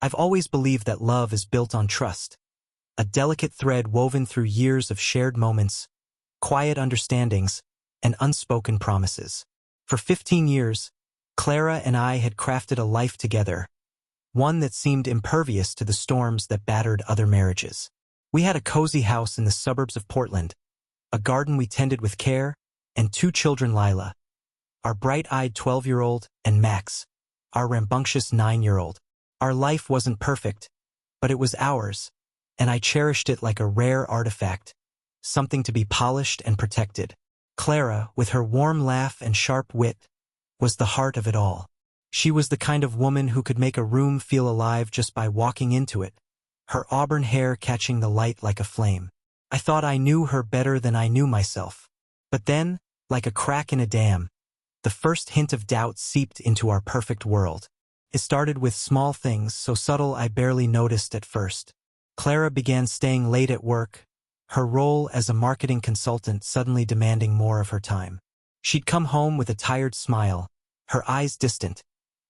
I've always believed that love is built on trust, a delicate thread woven through years of shared moments, quiet understandings, and unspoken promises. For 15 years, Clara and I had crafted a life together, one that seemed impervious to the storms that battered other marriages. We had a cozy house in the suburbs of Portland, a garden we tended with care, and 2 children, Lila, our bright-eyed 12-year-old, and Max, our rambunctious 9-year-old. Our life wasn't perfect, but it was ours, and I cherished it like a rare artifact, something to be polished and protected. Clara, with her warm laugh and sharp wit, was the heart of it all. She was the kind of woman who could make a room feel alive just by walking into it, her auburn hair catching the light like a flame. I thought I knew her better than I knew myself. But then, like a crack in a dam, the first hint of doubt seeped into our perfect world. It started with small things so subtle I barely noticed at first. Clara began staying late at work, her role as a marketing consultant suddenly demanding more of her time. She'd come home with a tired smile, her eyes distant,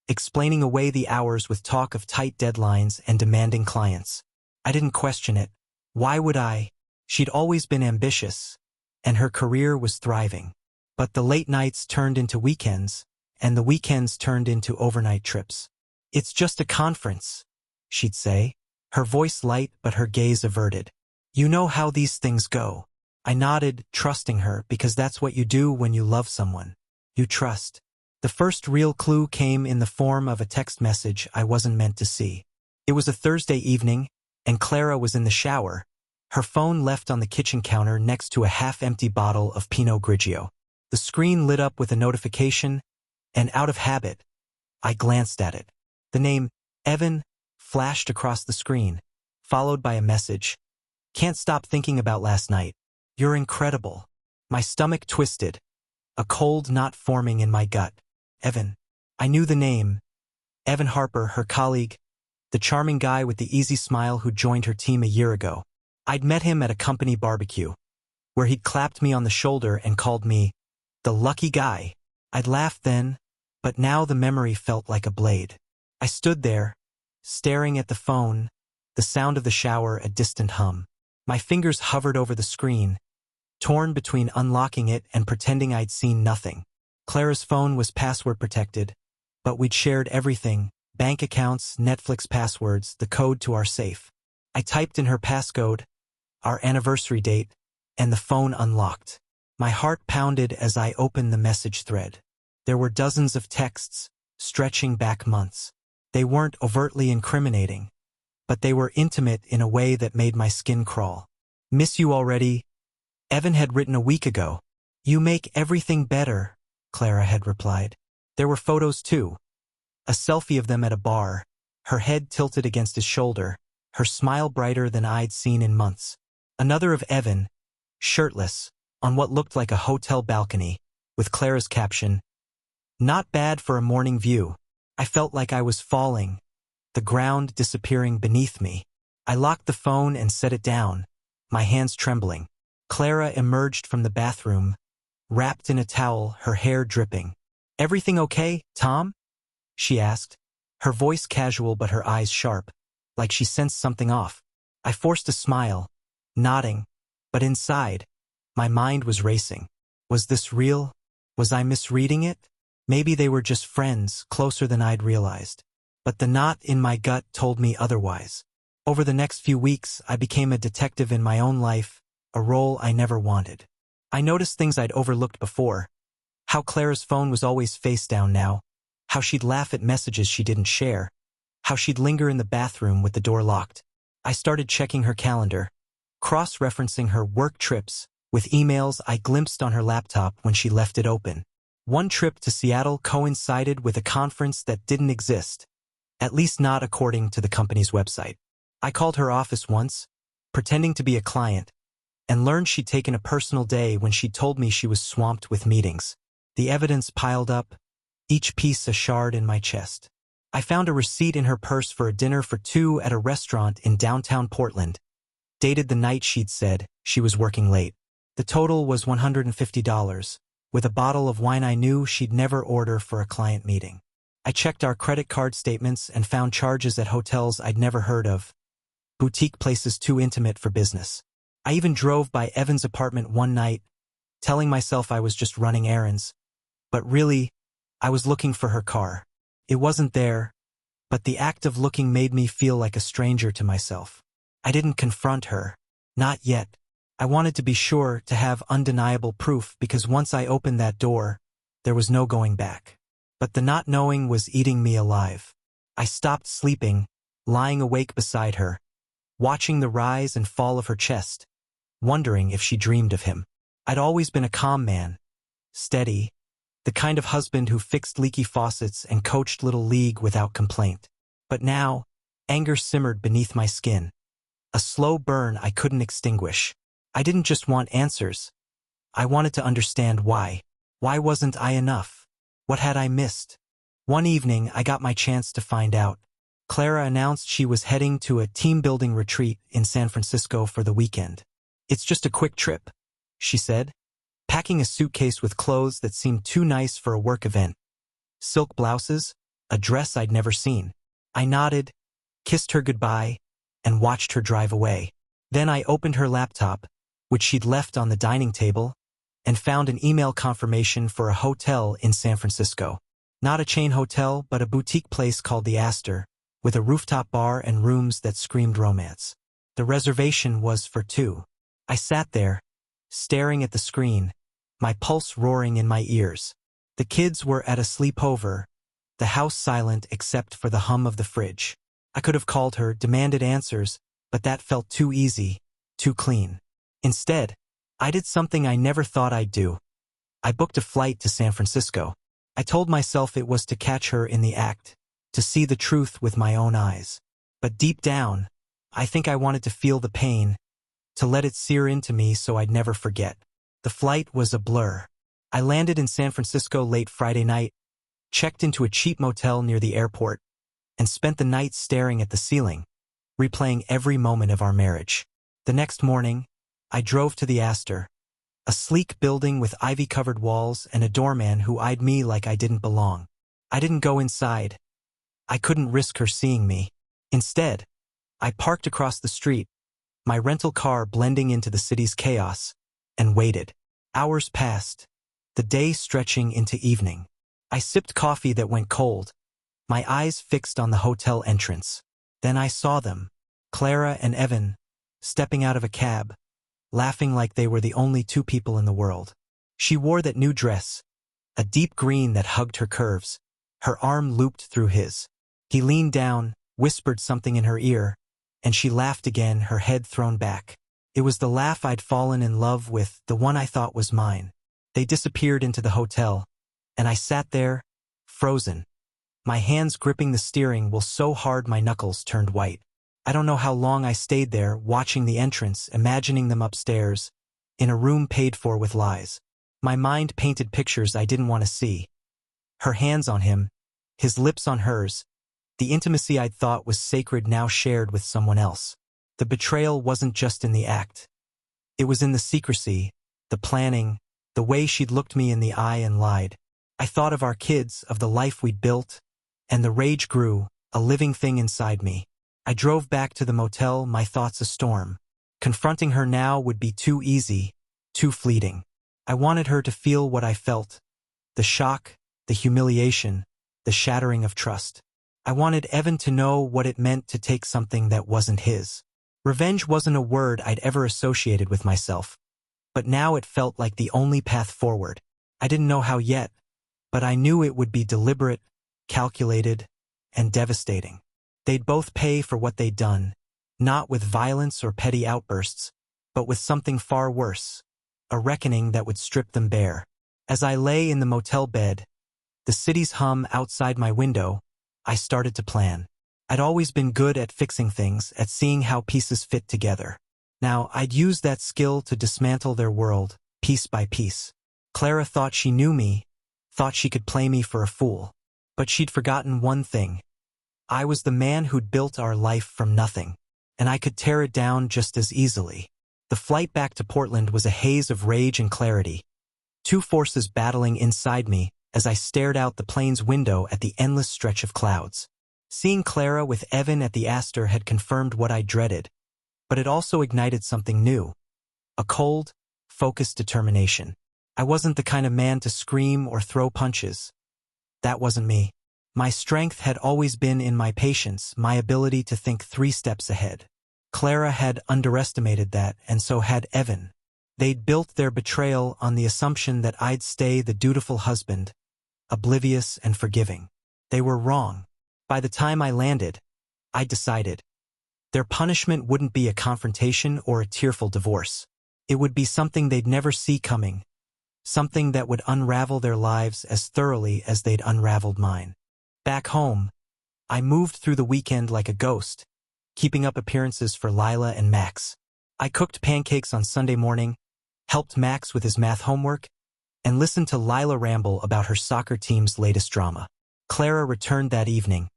explaining away the hours with talk of tight deadlines and demanding clients. I didn't question it. Why would I? She'd always been ambitious, and her career was thriving. But the late nights turned into weekends, and the weekends turned into overnight trips. "It's just a conference," she'd say, her voice light but her gaze averted. "You know how these things go." I nodded, trusting her, because that's what you do when you love someone. You trust. The first real clue came in the form of a text message I wasn't meant to see. It was a Thursday evening, and Clara was in the shower, her phone left on the kitchen counter next to a half-empty bottle of Pinot Grigio. The screen lit up with a notification, and out of habit, I glanced at it. The name, Evan, flashed across the screen, followed by a message. "Can't stop thinking about last night. You're incredible." My stomach twisted, a cold knot forming in my gut. Evan. I knew the name. Evan Harper, her colleague, the charming guy with the easy smile who joined her team a year ago. I'd met him at a company barbecue, where he'd clapped me on the shoulder and called me the lucky guy. I'd laughed then, but now the memory felt like a blade. I stood there, staring at the phone, the sound of the shower a distant hum. My fingers hovered over the screen, torn between unlocking it and pretending I'd seen nothing. Clara's phone was password protected, but we'd shared everything: bank accounts, Netflix passwords, the code to our safe. I typed in her passcode, our anniversary date, and the phone unlocked. My heart pounded as I opened the message thread. There were dozens of texts, stretching back months. They weren't overtly incriminating, but they were intimate in a way that made my skin crawl. "Miss you already," Evan had written a week ago. "You make everything better," Clara had replied. There were photos too. A selfie of them at a bar, her head tilted against his shoulder, her smile brighter than I'd seen in months. Another of Evan, shirtless, on what looked like a hotel balcony, with Clara's caption, "Not bad for a morning view." I felt like I was falling, the ground disappearing beneath me. I locked the phone and set it down, my hands trembling. Clara emerged from the bathroom, wrapped in a towel, her hair dripping. "Everything okay, Tom?" she asked, her voice casual but her eyes sharp, like she sensed something off. I forced a smile, nodding, but inside, my mind was racing. Was this real? Was I misreading it? Maybe they were just friends, closer than I'd realized. But the knot in my gut told me otherwise. Over the next few weeks, I became a detective in my own life, a role I never wanted. I noticed things I'd overlooked before. How Clara's phone was always face down now. How she'd laugh at messages she didn't share. How she'd linger in the bathroom with the door locked. I started checking her calendar, cross-referencing her work trips with emails I glimpsed on her laptop when she left it open. One trip to Seattle coincided with a conference that didn't exist, at least not according to the company's website. I called her office once, pretending to be a client, and learned she'd taken a personal day when she told me she was swamped with meetings. The evidence piled up, each piece a shard in my chest. I found a receipt in her purse for a dinner for 2 at a restaurant in downtown Portland, dated the night she'd said she was working late. The total was $150, with a bottle of wine I knew she'd never order for a client meeting. I checked our credit card statements and found charges at hotels I'd never heard of, boutique places too intimate for business. I even drove by Evan's apartment one night, telling myself I was just running errands. But really, I was looking for her car. It wasn't there, but the act of looking made me feel like a stranger to myself. I didn't confront her. Not yet. I wanted to be sure to have undeniable proof because once I opened that door, there was no going back. But the not knowing was eating me alive. I stopped sleeping, lying awake beside her, watching the rise and fall of her chest, wondering if she dreamed of him. I'd always been a calm man, steady, the kind of husband who fixed leaky faucets and coached Little League without complaint. But now, anger simmered beneath my skin. A slow burn I couldn't extinguish. I didn't just want answers. I wanted to understand why. Why wasn't I enough? What had I missed? One evening, I got my chance to find out. Clara announced she was heading to a team-building retreat in San Francisco for the weekend. "It's just a quick trip," she said, packing a suitcase with clothes that seemed too nice for a work event. Silk blouses, a dress I'd never seen. I nodded, kissed her goodbye, and watched her drive away. Then I opened her laptop, which she'd left on the dining table, and found an email confirmation for a hotel in San Francisco. Not a chain hotel, but a boutique place called the Astor, with a rooftop bar and rooms that screamed romance. The reservation was for two. I sat there, staring at the screen, my pulse roaring in my ears. The kids were at a sleepover, the house silent except for the hum of the fridge. I could have called her, demanded answers, but that felt too easy, too clean. Instead, I did something I never thought I'd do. I booked a flight to San Francisco. I told myself it was to catch her in the act, to see the truth with my own eyes. But deep down, I think I wanted to feel the pain, to let it sear into me so I'd never forget. The flight was a blur. I landed in San Francisco late Friday night, checked into a cheap motel near the airport, and spent the night staring at the ceiling, replaying every moment of our marriage. The next morning, I drove to the Astor, a sleek building with ivy-covered walls and a doorman who eyed me like I didn't belong. I didn't go inside. I couldn't risk her seeing me. Instead, I parked across the street, my rental car blending into the city's chaos, and waited. Hours passed, the day stretching into evening. I sipped coffee that went cold, my eyes fixed on the hotel entrance. Then I saw them, Clara and Evan, stepping out of a cab, laughing like they were the only two people in the world. She wore that new dress, a deep green that hugged her curves, her arm looped through his. He leaned down, whispered something in her ear, and she laughed again, her head thrown back. It was the laugh I'd fallen in love with, the one I thought was mine. They disappeared into the hotel, and I sat there, frozen, my hands gripping the steering wheel so hard my knuckles turned white. I don't know how long I stayed there, watching the entrance, imagining them upstairs, in a room paid for with lies. My mind painted pictures I didn't want to see. Her hands on him, his lips on hers, the intimacy I'd thought was sacred now shared with someone else. The betrayal wasn't just in the act. It was in the secrecy, the planning, the way she'd looked me in the eye and lied. I thought of our kids, of the life we'd built, and the rage grew, a living thing inside me. I drove back to the motel, my thoughts a storm. Confronting her now would be too easy, too fleeting. I wanted her to feel what I felt, the shock, the humiliation, the shattering of trust. I wanted Evan to know what it meant to take something that wasn't his. Revenge wasn't a word I'd ever associated with myself, but now it felt like the only path forward. I didn't know how yet, but I knew it would be deliberate, calculated, and devastating. They'd both pay for what they'd done, not with violence or petty outbursts, but with something far worse, a reckoning that would strip them bare. As I lay in the motel bed, the city's hum outside my window, I started to plan. I'd always been good at fixing things, at seeing how pieces fit together. Now, I'd use that skill to dismantle their world, piece by piece. Clara thought she knew me, thought she could play me for a fool. But she'd forgotten one thing. I was the man who'd built our life from nothing, and I could tear it down just as easily. The flight back to Portland was a haze of rage and clarity. Two forces battling inside me, as I stared out the plane's window at the endless stretch of clouds. Seeing Clara with Evan at the Astor had confirmed what I dreaded, but it also ignited something new. A cold, focused determination. I wasn't the kind of man to scream or throw punches. That wasn't me. My strength had always been in my patience, my ability to think 3 steps ahead. Clara had underestimated that, and so had Evan. They'd built their betrayal on the assumption that I'd stay the dutiful husband, oblivious and forgiving. They were wrong. By the time I landed, I decided. Their punishment wouldn't be a confrontation or a tearful divorce. It would be something they'd never see coming, something that would unravel their lives as thoroughly as they'd unraveled mine. Back home, I moved through the weekend like a ghost, keeping up appearances for Lila and Max. I cooked pancakes on Sunday morning, helped Max with his math homework, and listened to Lila ramble about her soccer team's latest drama. Clara returned that evening,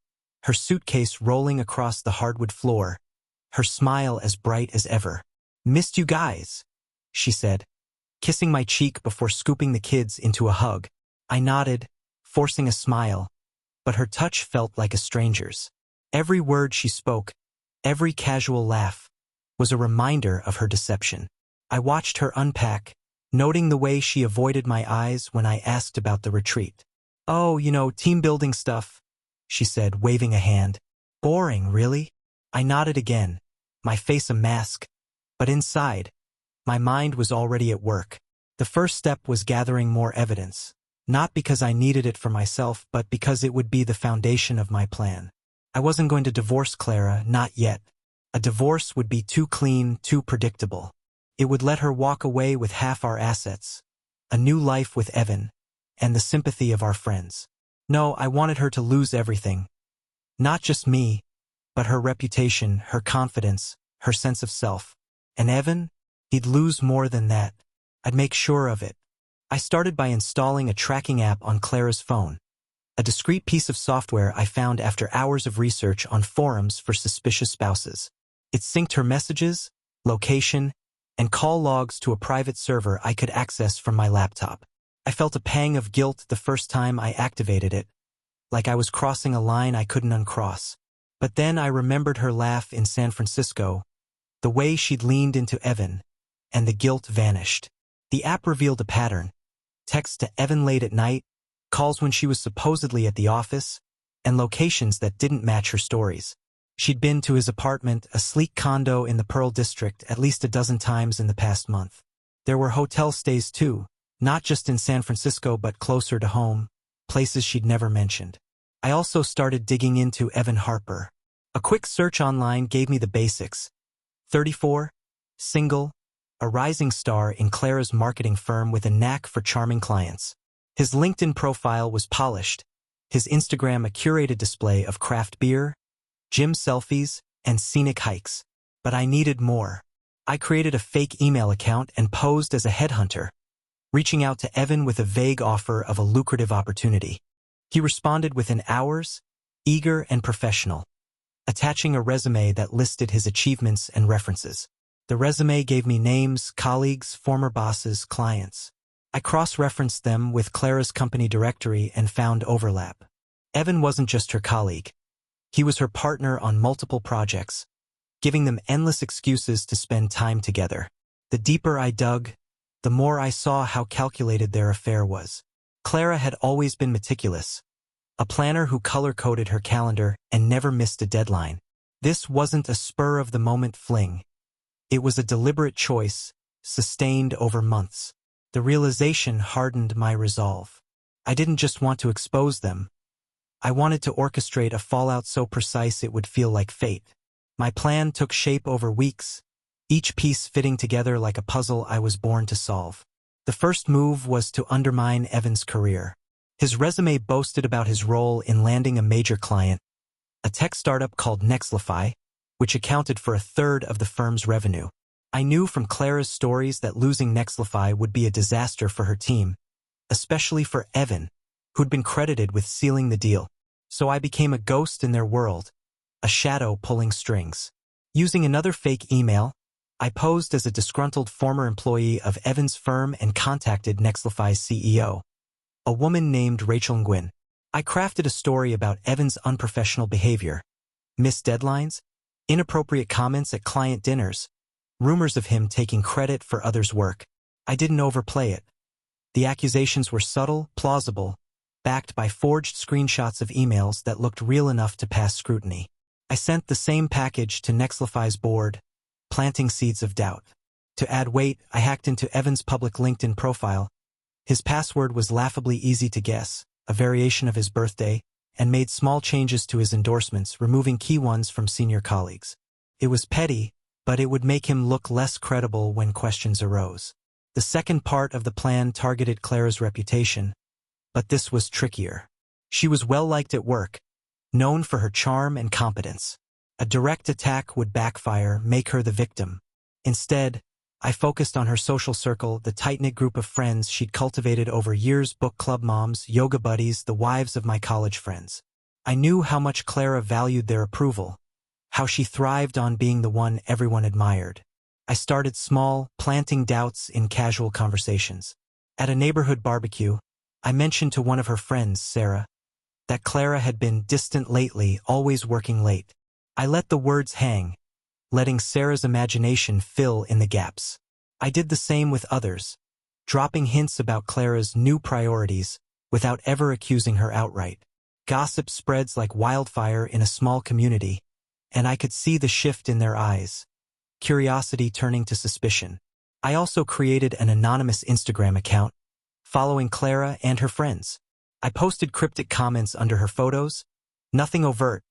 her suitcase rolling across the hardwood floor, her smile as bright as ever. "Missed you guys," she said, kissing my cheek before scooping the kids into a hug. I nodded, forcing a smile, but her touch felt like a stranger's. Every word she spoke, every casual laugh, was a reminder of her deception. I watched her unpack, noting the way she avoided my eyes when I asked about the retreat. "Oh, team-building stuff," she said, waving a hand. "Boring, really?" I nodded again, my face a mask, but inside, my mind was already at work. The first step was gathering more evidence, not because I needed it for myself, but because it would be the foundation of my plan. I wasn't going to divorce Clara, not yet. A divorce would be too clean, too predictable. It would let her walk away with half our assets, a new life with Evan, and the sympathy of our friends. No, I wanted her to lose everything. Not just me, but her reputation, her confidence, her sense of self. And Evan? He'd lose more than that. I'd make sure of it. I started by installing a tracking app on Clara's phone, a discreet piece of software I found after hours of research on forums for suspicious spouses. It synced her messages, location, and call logs to a private server I could access from my laptop. I felt a pang of guilt the first time I activated it, like I was crossing a line I couldn't uncross. But then I remembered her laugh in San Francisco, the way she'd leaned into Evan, and the guilt vanished. The app revealed a pattern: texts to Evan late at night, calls when she was supposedly at the office, and locations that didn't match her stories. She'd been to his apartment, a sleek condo in the Pearl District, at least a dozen times in the past month. There were hotel stays too, not just in San Francisco but closer to home, places she'd never mentioned. I also started digging into Evan Harper. A quick search online gave me the basics. 34, single, a rising star in Clara's marketing firm with a knack for charming clients. His LinkedIn profile was polished, his Instagram a curated display of craft beer, gym selfies, and scenic hikes. But I needed more. I created a fake email account and posed as a headhunter, reaching out to Evan with a vague offer of a lucrative opportunity. He responded within hours, eager and professional, attaching a resume that listed his achievements and references. The resume gave me names, colleagues, former bosses, clients. I cross-referenced them with Clara's company directory and found overlap. Evan wasn't just her colleague. He was her partner on multiple projects, giving them endless excuses to spend time together. The deeper I dug, the more I saw how calculated their affair was. Clara had always been meticulous, a planner who color-coded her calendar and never missed a deadline. This wasn't a spur-of-the-moment fling. It was a deliberate choice, sustained over months. The realization hardened my resolve. I didn't just want to expose them. I wanted to orchestrate a fallout so precise it would feel like fate. My plan took shape over weeks, each piece fitting together like a puzzle I was born to solve. The first move was to undermine Evan's career. His resume boasted about his role in landing a major client, a tech startup called Nexlify, which accounted for a third of the firm's revenue. I knew from Clara's stories that losing Nexlify would be a disaster for her team, especially for Evan, who'd been credited with sealing the deal. So I became a ghost in their world, a shadow pulling strings. Using another fake email, I posed as a disgruntled former employee of Evan's firm and contacted Nexlify's CEO. a woman named Rachel Nguyen. I crafted a story about Evan's unprofessional behavior, missed deadlines, inappropriate comments at client dinners, rumors of him taking credit for others' work. I didn't overplay it. The accusations were subtle, plausible, backed by forged screenshots of emails that looked real enough to pass scrutiny. I sent the same package to Nexlify's board, planting seeds of doubt. To add weight, I hacked into Evan's public LinkedIn profile. His password was laughably easy to guess, a variation of his birthday, and made small changes to his endorsements, removing key ones from senior colleagues. It was petty, but it would make him look less credible when questions arose. The second part of the plan targeted Clara's reputation, but this was trickier. She was well-liked at work, known for her charm and competence. A direct attack would backfire, make her the victim. Instead, I focused on her social circle, the tight-knit group of friends she'd cultivated over years: book club moms, yoga buddies, the wives of my college friends. I knew how much Clara valued their approval, how she thrived on being the one everyone admired. I started small, planting doubts in casual conversations. At a neighborhood barbecue, I mentioned to one of her friends, Sarah, that Clara had been distant lately, always working late. I let the words hang, letting Sarah's imagination fill in the gaps. I did the same with others, dropping hints about Clara's new priorities without ever accusing her outright. Gossip spreads like wildfire in a small community, and I could see the shift in their eyes, curiosity turning to suspicion. I also created an anonymous Instagram account, following Clara and her friends. I posted cryptic comments under her photos, nothing overt,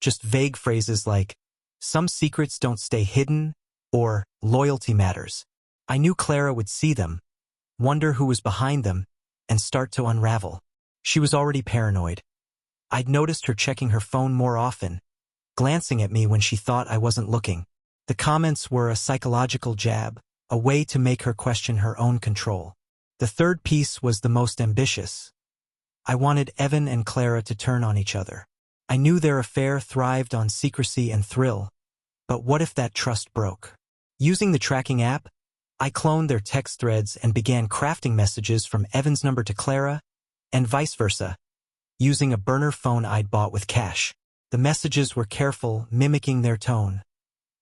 just vague phrases like, "Some secrets don't stay hidden," or "Loyalty matters." I knew Clara would see them, wonder who was behind them, and start to unravel. She was already paranoid. I'd noticed her checking her phone more often, glancing at me when she thought I wasn't looking. The comments were a psychological jab, a way to make her question her own control. The third piece was the most ambitious. I wanted Evan and Clara to turn on each other. I knew their affair thrived on secrecy and thrill, but what if that trust broke? Using the tracking app, I cloned their text threads and began crafting messages from Evan's number to Clara, and vice versa, using a burner phone I'd bought with cash. The messages were careful, mimicking their tone,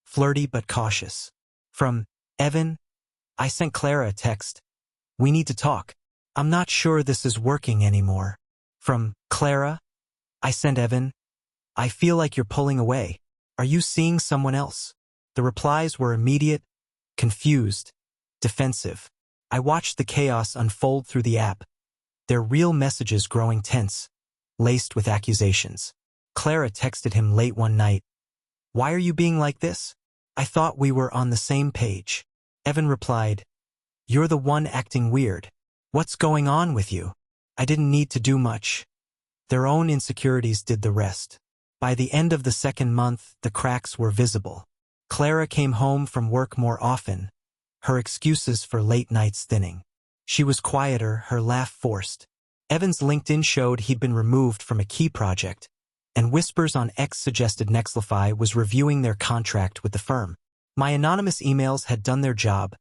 flirty but cautious. From Evan, I sent Clara a text, "We need to talk. I'm not sure this is working anymore." From Clara, I sent Evan, "I feel like you're pulling away. Are you seeing someone else?" The replies were immediate, confused, defensive. I watched the chaos unfold through the app, their real messages growing tense, laced with accusations. Clara texted him late one night, "Why are you being like this? I thought we were on the same page." Evan replied, "You're the one acting weird. What's going on with you?" I didn't need to do much. Their own insecurities did the rest. By the end of the second month, the cracks were visible. Clara came home from work more often, her excuses for late nights thinning. She was quieter, her laugh forced. Evan's LinkedIn showed he'd been removed from a key project, and whispers on X suggested Nexlify was reviewing their contract with the firm. My anonymous emails had done their job.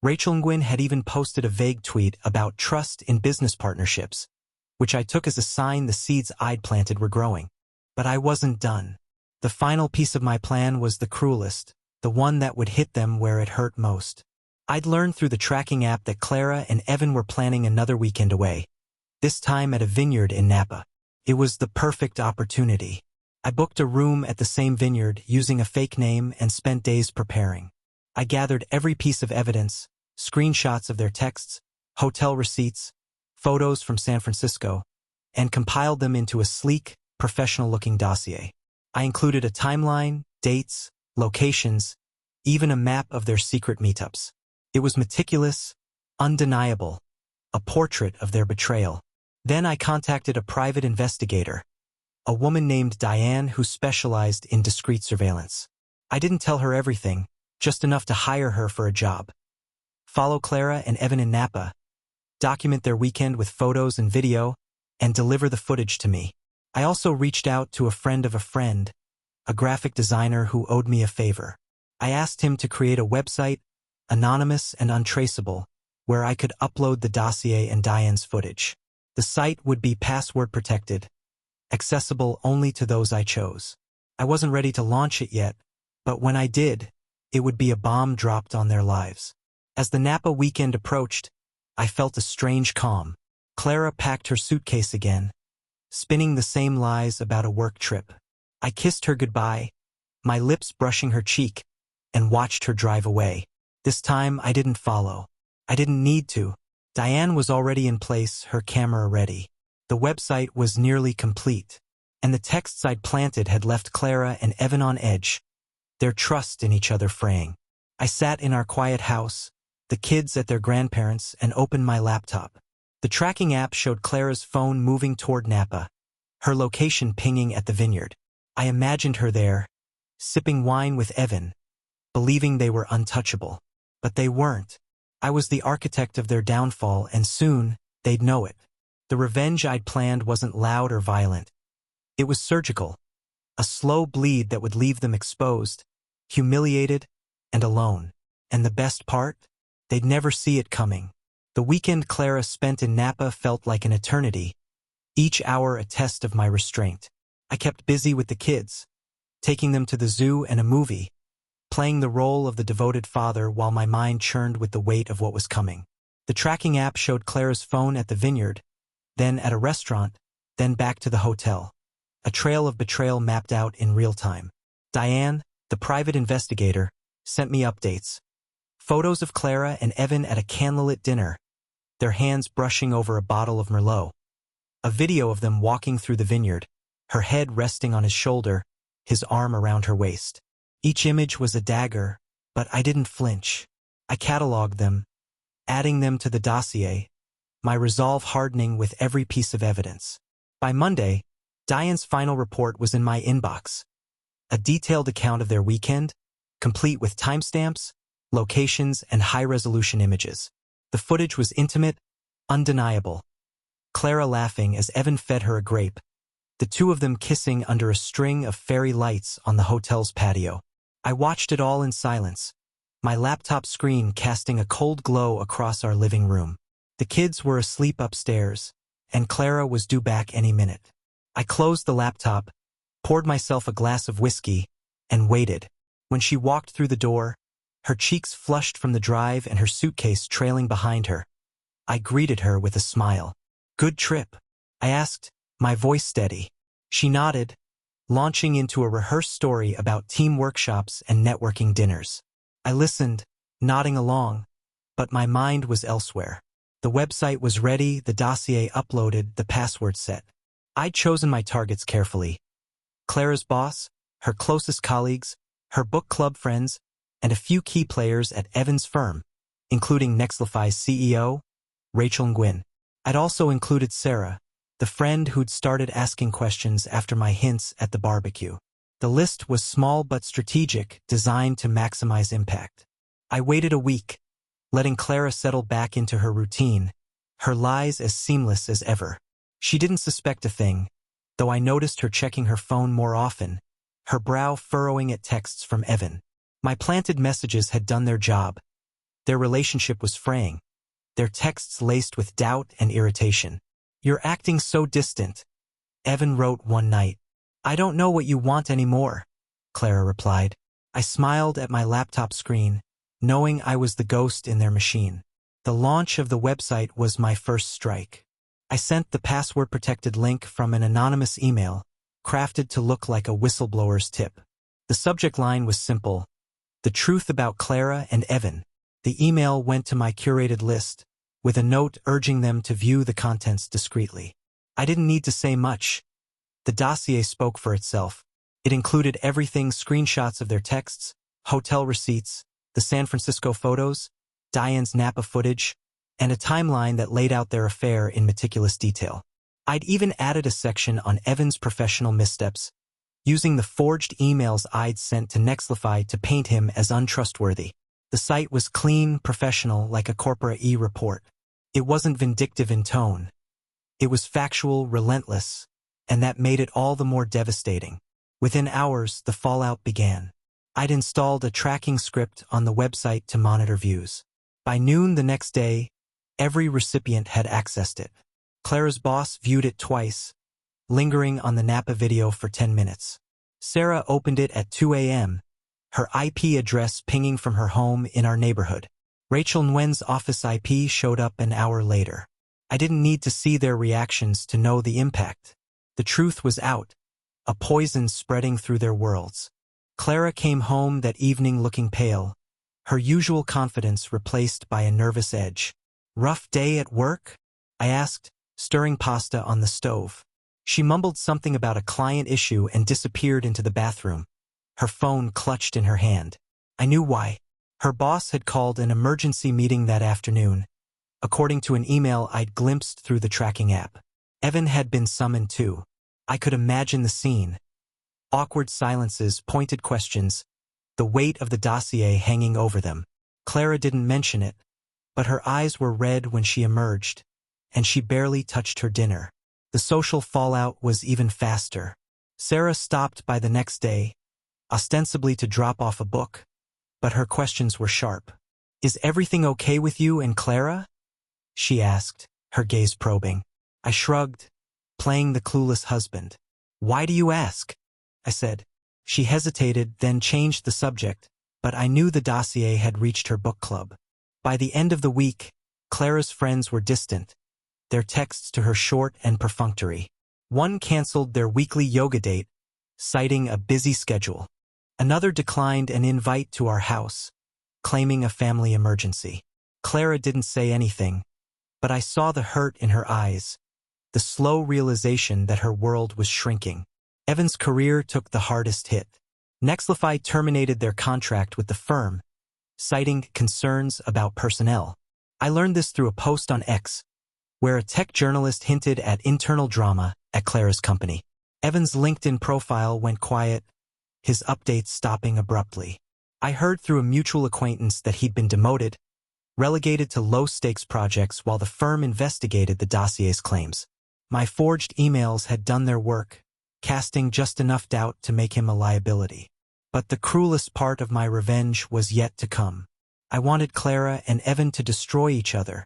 Rachel Nguyen had even posted a vague tweet about trust in business partnerships, which I took as a sign the seeds I'd planted were growing. But I wasn't done. The final piece of my plan was the cruelest, the one that would hit them where it hurt most. I'd learned through the tracking app that Clara and Evan were planning another weekend away, this time at a vineyard in Napa. It was the perfect opportunity. I booked a room at the same vineyard using a fake name and spent days preparing. I gathered every piece of evidence, screenshots of their texts, hotel receipts, photos from San Francisco, and compiled them into a sleek, professional-looking dossier. I included a timeline, dates, locations, even a map of their secret meetups. It was meticulous, undeniable, a portrait of their betrayal. Then I contacted a private investigator, a woman named Diane who specialized in discreet surveillance. I didn't tell her everything, just enough to hire her for a job. Follow Clara and Evan in Napa, document their weekend with photos and video, and deliver the footage to me. I also reached out to a friend of a friend, a graphic designer who owed me a favor. I asked him to create a website, anonymous and untraceable, where I could upload the dossier and Diane's footage. The site would be password protected, accessible only to those I chose. I wasn't ready to launch it yet, but when I did, it would be a bomb dropped on their lives. As the Napa weekend approached, I felt a strange calm. Clara packed her suitcase again, spinning the same lies about a work trip. I kissed her goodbye, my lips brushing her cheek, and watched her drive away. This time I didn't follow. I didn't need to. Diane was already in place, her camera ready. The website was nearly complete, and the texts I'd planted had left Clara and Evan on edge, their trust in each other fraying. I sat in our quiet house, the kids at their grandparents', and opened my laptop. The tracking app showed Clara's phone moving toward Napa, her location pinging at the vineyard. I imagined her there, sipping wine with Evan, believing they were untouchable. But they weren't. I was the architect of their downfall, and soon, they'd know it. The revenge I'd planned wasn't loud or violent. It was surgical, a slow bleed that would leave them exposed, humiliated, and alone. And the best part? They'd never see it coming. The weekend Clara spent in Napa felt like an eternity, each hour a test of my restraint. I kept busy with the kids, taking them to the zoo and a movie, playing the role of the devoted father while my mind churned with the weight of what was coming. The tracking app showed Clara's phone at the vineyard, then at a restaurant, then back to the hotel. A trail of betrayal mapped out in real time. Diane, the private investigator, sent me updates. Photos of Clara and Evan at a candlelit dinner, their hands brushing over a bottle of Merlot. A video of them walking through the vineyard, her head resting on his shoulder, his arm around her waist. Each image was a dagger, but I didn't flinch. I cataloged them, adding them to the dossier, my resolve hardening with every piece of evidence. By Monday, Diane's final report was in my inbox. A detailed account of their weekend, complete with timestamps, locations, and high-resolution images. The footage was intimate, undeniable. Clara laughing as Evan fed her a grape, the two of them kissing under a string of fairy lights on the hotel's patio. I watched it all in silence, my laptop screen casting a cold glow across our living room. The kids were asleep upstairs, and Clara was due back any minute. I closed the laptop, poured myself a glass of whiskey, and waited. When she walked through the door, her cheeks flushed from the drive and her suitcase trailing behind her, I greeted her with a smile. "Good trip?" I asked, my voice steady. She nodded, launching into a rehearsed story about team workshops and networking dinners. I listened, nodding along, but my mind was elsewhere. The website was ready, the dossier uploaded, the password set. I'd chosen my targets carefully. Clara's boss, her closest colleagues, her book club friends, and a few key players at Evan's firm, including Nextlify's CEO, Rachel Nguyen. I'd also included Sarah, the friend who'd started asking questions after my hints at the barbecue. The list was small but strategic, designed to maximize impact. I waited a week, letting Clara settle back into her routine, her lies as seamless as ever. She didn't suspect a thing, though I noticed her checking her phone more often, her brow furrowing at texts from Evan. My planted messages had done their job. Their relationship was fraying, their texts laced with doubt and irritation. "You're acting so distant," Evan wrote one night. "I don't know what you want anymore," Clara replied. I smiled at my laptop screen, knowing I was the ghost in their machine. The launch of the website was my first strike. I sent the password-protected link from an anonymous email, crafted to look like a whistleblower's tip. The subject line was simple: the truth about Clara and Evan. The email went to my curated list, with a note urging them to view the contents discreetly. I didn't need to say much. The dossier spoke for itself. It included everything: screenshots of their texts, hotel receipts, the San Francisco photos, Diane's Napa footage, and a timeline that laid out their affair in meticulous detail. I'd even added a section on Evan's professional missteps, using the forged emails I'd sent to Nextlify to paint him as untrustworthy. The site was clean, professional, like a corporate e-report. It wasn't vindictive in tone. It was factual, relentless, and that made it all the more devastating. Within hours, the fallout began. I'd installed a tracking script on the website to monitor views. By noon the next day, every recipient had accessed it. Clara's boss viewed it twice, lingering on the Napa video for 10 minutes. Sarah opened it at 2 a.m., her IP address pinging from her home in our neighborhood. Rachel Nguyen's office IP showed up an hour later. I didn't need to see their reactions to know the impact. The truth was out, a poison spreading through their worlds. Clara came home that evening looking pale, her usual confidence replaced by a nervous edge. "Rough day at work?" I asked, stirring pasta on the stove. She mumbled something about a client issue and disappeared into the bathroom, her phone clutched in her hand. I knew why. Her boss had called an emergency meeting that afternoon, according to an email I'd glimpsed through the tracking app. Evan had been summoned too. I could imagine the scene. Awkward silences, pointed questions, the weight of the dossier hanging over them. Clara didn't mention it, but her eyes were red when she emerged, and she barely touched her dinner. The social fallout was even faster. Sarah stopped by the next day, ostensibly to drop off a book, but her questions were sharp. "Is everything okay with you and Clara?" she asked, her gaze probing. I shrugged, playing the clueless husband. "Why do you ask?" I said. She hesitated, then changed the subject, but I knew the dossier had reached her book club. By the end of the week, Clara's friends were distant, their texts to her short and perfunctory. One canceled their weekly yoga date, citing a busy schedule. Another declined an invite to our house, claiming a family emergency. Clara didn't say anything, but I saw the hurt in her eyes, the slow realization that her world was shrinking. Evan's career took the hardest hit. Nexlify terminated their contract with the firm, citing concerns about personnel. I learned this through a post on X, where a tech journalist hinted at internal drama at Clara's company. Evan's LinkedIn profile went quiet, his updates stopping abruptly. I heard through a mutual acquaintance that he'd been demoted, relegated to low-stakes projects while the firm investigated the dossier's claims. My forged emails had done their work, casting just enough doubt to make him a liability. But the cruelest part of my revenge was yet to come. I wanted Clara and Evan to destroy each other,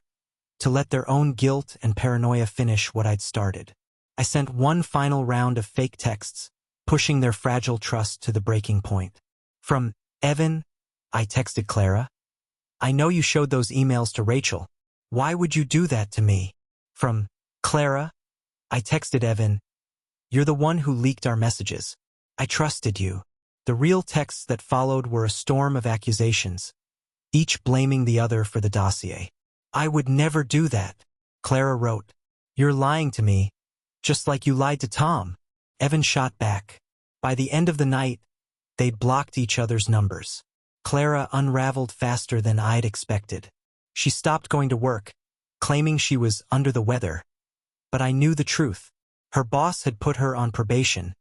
to let their own guilt and paranoia finish what I'd started. I sent one final round of fake texts, pushing their fragile trust to the breaking point. From Evan, I texted Clara. "I know you showed those emails to Rachel. Why would you do that to me?" From Clara, I texted Evan. "You're the one who leaked our messages. I trusted you." The real texts that followed were a storm of accusations, each blaming the other for the dossier. "I would never do that," Clara wrote. "You're lying to me, just like you lied to Tom." Evan shot back. By the end of the night, they'd blocked each other's numbers. Clara unraveled faster than I'd expected. She stopped going to work, claiming she was under the weather. But I knew the truth. Her boss had put her on probation,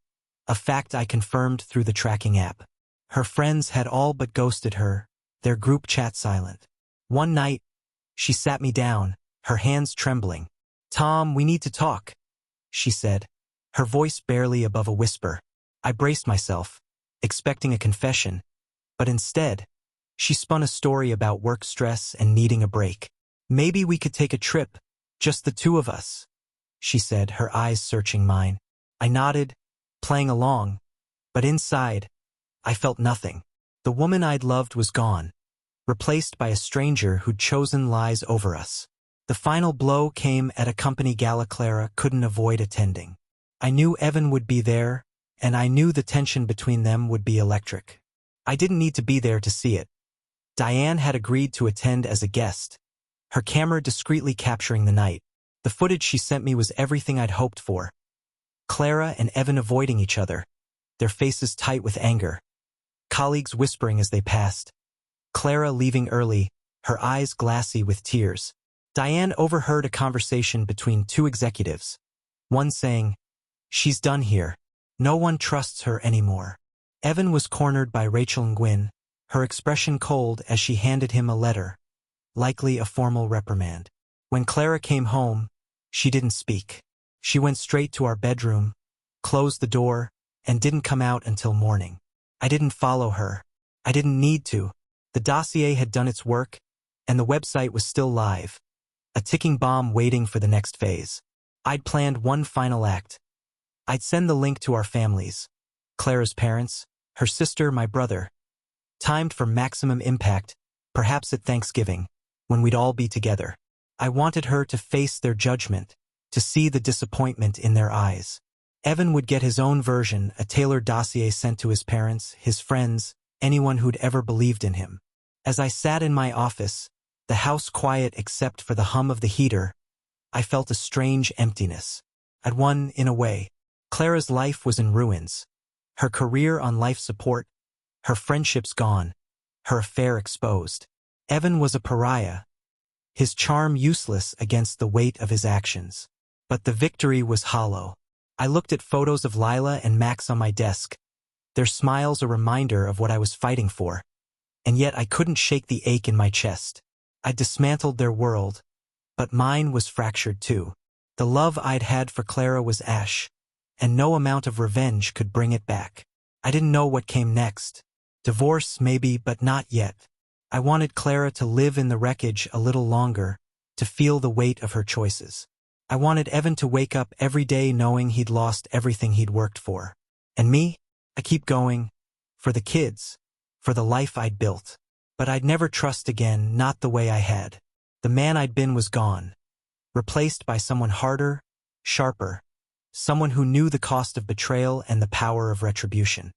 a fact I confirmed through the tracking app. Her friends had all but ghosted her, their group chat silent. One night, she sat me down, her hands trembling. "Tom, we need to talk," she said, her voice barely above a whisper. I braced myself, expecting a confession, but instead, she spun a story about work stress and needing a break. "Maybe we could take a trip, just the two of us," she said, her eyes searching mine. I nodded, playing along, but inside, I felt nothing. The woman I'd loved was gone, replaced by a stranger who'd chosen lies over us. The final blow came at a company gala Clara couldn't avoid attending. I knew Evan would be there, and I knew the tension between them would be electric. I didn't need to be there to see it. Diane had agreed to attend as a guest, her camera discreetly capturing the night. The footage she sent me was everything I'd hoped for. Clara and Evan avoiding each other, their faces tight with anger. Colleagues whispering as they passed. Clara leaving early, her eyes glassy with tears. Diane overheard a conversation between two executives, one saying, "She's done here. No one trusts her anymore." Evan was cornered by Rachel Nguyen, her expression cold as she handed him a letter, likely a formal reprimand. When Clara came home, she didn't speak. She went straight to our bedroom, closed the door, and didn't come out until morning. I didn't follow her. I didn't need to. The dossier had done its work, and the website was still live, a ticking bomb waiting for the next phase. I'd planned one final act. I'd send the link to our families. Clara's parents, her sister, my brother. Timed for maximum impact, perhaps at Thanksgiving, when we'd all be together. I wanted her to face their judgment, to see the disappointment in their eyes. Evan would get his own version, a tailored dossier sent to his parents, his friends, anyone who'd ever believed in him. As I sat in my office, the house quiet except for the hum of the heater, I felt a strange emptiness. I'd won, in a way. Clara's life was in ruins. Her career on life support, her friendships gone, her affair exposed. Evan was a pariah, his charm useless against the weight of his actions. But the victory was hollow. I looked at photos of Lila and Max on my desk, their smiles a reminder of what I was fighting for. And yet I couldn't shake the ache in my chest. I dismantled their world, but mine was fractured too. The love I'd had for Clara was ash, and no amount of revenge could bring it back. I didn't know what came next. Divorce, maybe, but not yet. I wanted Clara to live in the wreckage a little longer, to feel the weight of her choices. I wanted Evan to wake up every day knowing he'd lost everything he'd worked for. And me? I keep going. For the kids. For the life I'd built. But I'd never trust again, not the way I had. The man I'd been was gone. Replaced by someone harder, sharper. Someone who knew the cost of betrayal and the power of retribution.